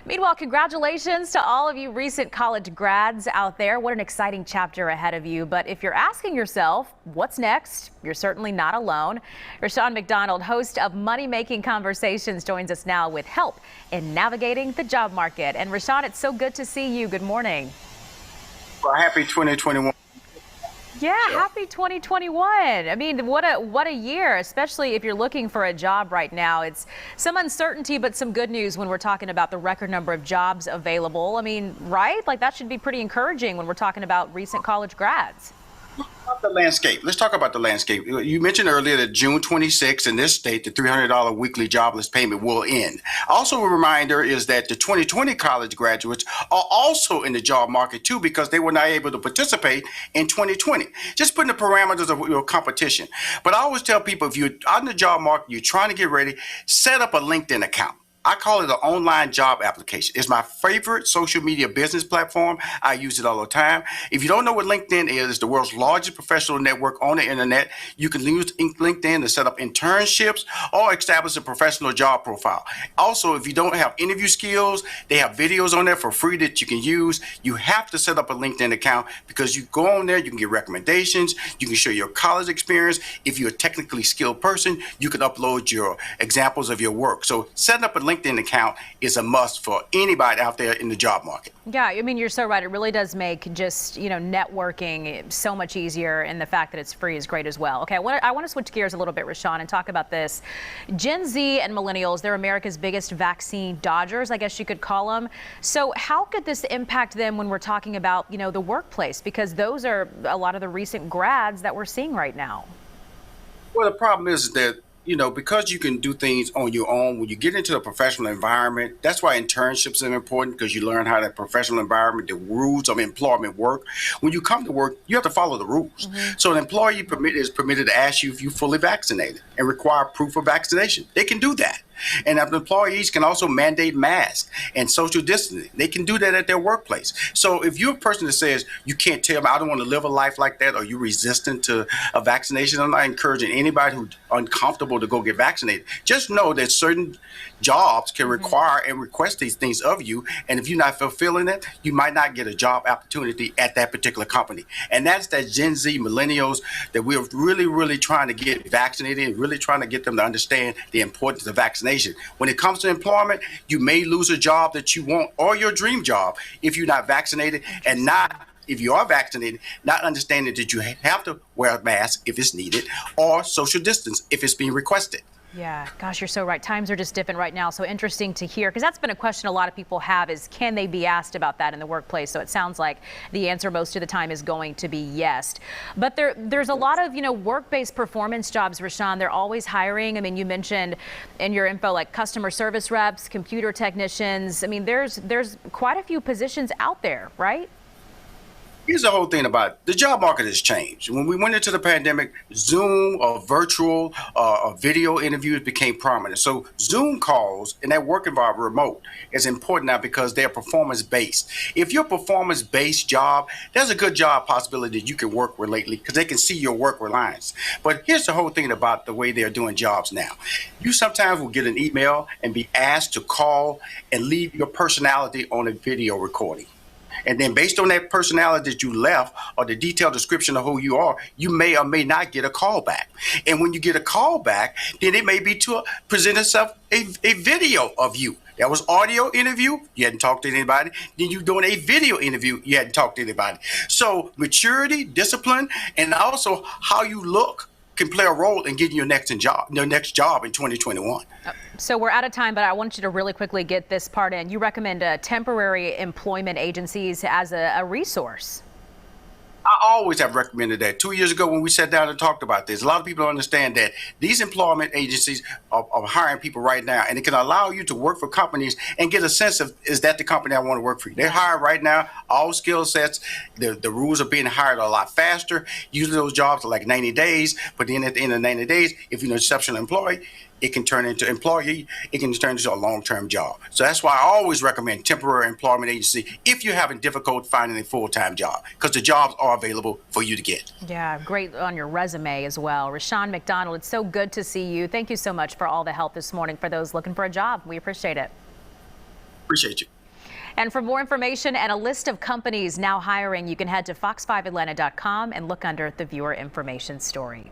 Meanwhile, congratulations to all of you recent college grads out there. What an exciting chapter ahead of you. But if you're asking yourself, what's next? You're certainly not alone. Rushion McDonald, host of Money Making Conversations, joins us now with help in navigating the job market. And Rushion, it's so good to see you. Good morning. Well, happy 2021. Yeah, happy 2021. I mean, what a year, especially if you're looking for a job right now. It's some uncertainty, but some good news when we're talking about the record number of jobs available. I mean, right? Like that should be pretty encouraging when we're talking about recent college grads. The landscape. Let's talk about the landscape. You mentioned earlier that June 26th in this state, the $300 weekly jobless payment will end. Also, a reminder is that the 2020 college graduates are also in the job market too because they were not able to participate in 2020. Just putting the parameters of your competition. But I always tell people if you're out in the job market, you're trying to get ready, set up a LinkedIn account. I call it an online job application. It's my favorite social media business platform. I use it all the time. If you don't know what LinkedIn is, it's the world's largest professional network on the internet. You can use LinkedIn to set up internships or establish a professional job profile. Also, if you don't have interview skills, they have videos on there for free that you can use. You have to set up a LinkedIn account because you go on there, you can get recommendations, you can show your college experience. If you're a technically skilled person, you can upload your examples of your work. So setting up a LinkedIn account is a must for anybody out there in the job market. Yeah, I mean, you're so right. It really does make just, networking so much easier, and the fact that it's free is great as well. Okay, I want to switch gears a little bit, Rushion, and talk about this. Gen Z and millennials, they're America's biggest vaccine dodgers, I guess you could call them. So how could this impact them when we're talking about, the workplace? Because those are a lot of the recent grads that we're seeing right now. Well, the problem is that because you can do things on your own, when you get into a professional environment, that's why internships are important because you learn how that professional environment, the rules of employment work. When you come to work, you have to follow the rules. Mm-hmm. So an employee is permitted to ask you if you're fully vaccinated and require proof of vaccination. They can do that. And employees can also mandate masks and social distancing. They can do that at their workplace. So if you're a person that says you can't tell me I don't want to live a life like that, or you're resistant to a vaccination, I'm not encouraging anybody who's uncomfortable to go get vaccinated. Just know that certain jobs can require and request these things of you. And if you're not fulfilling it, you might not get a job opportunity at that particular company. And that's that Gen Z millennials that we're really, really trying to get vaccinated and really trying to get them to understand the importance of vaccination. When it comes to employment, you may lose a job that you want or your dream job if you're not vaccinated, and not if you are vaccinated, not understanding that you have to wear a mask if it's needed or social distance if it's being requested. Yeah, gosh, you're so right. Times are just different right now. So interesting to hear, because that's been a question a lot of people have, is can they be asked about that in the workplace? So it sounds like the answer most of the time is going to be yes. But there's a lot of, work-based performance jobs, Rushion. They're always hiring. I mean, you mentioned in your info like customer service reps, computer technicians. I mean, there's quite a few positions out there, right? Here's the whole thing about it. The job market has changed. When we went into the pandemic, Zoom or virtual or video interviews became prominent. So Zoom calls in that work environment remote is important now because they're performance-based. If you're a performance-based job, there's a good job possibility that you can work remotely because they can see your work reliance. But here's the whole thing about the way they're doing jobs now. You sometimes will get an email and be asked to call and leave your personality on a video recording. And then based on that personality that you left or the detailed description of who you are, you may or may not get a call back. And when you get a call back, then it may be to present itself a video of you. That was audio interview, you hadn't talked to anybody. Then you're doing a video interview, you hadn't talked to anybody. So maturity, discipline, and also how you look can play a role in getting your next job in 2021. So we're out of time, but I want you to really quickly get this part in. You recommend temporary employment agencies as a resource. I always have recommended that. 2 years ago when we sat down and talked about this, a lot of people don't understand that these employment agencies are hiring people right now, and it can allow you to work for companies and get a sense of, is that the company I want to work for? They're hiring right now, all skill sets. The rules are being hired a lot faster. Usually those jobs are like 90 days, but then at the end of 90 days, if you're an exceptional employee, it can turn into a long-term job. So that's why I always recommend temporary employment agency if you're having difficulty finding a full-time job, because the jobs are available for you to get. Yeah, great on your resume as well. Rushion McDonald, it's so good to see you. Thank you so much for all the help this morning for those looking for a job. We appreciate it. Appreciate you. And for more information and a list of companies now hiring, you can head to fox5atlanta.com and look under the viewer information story.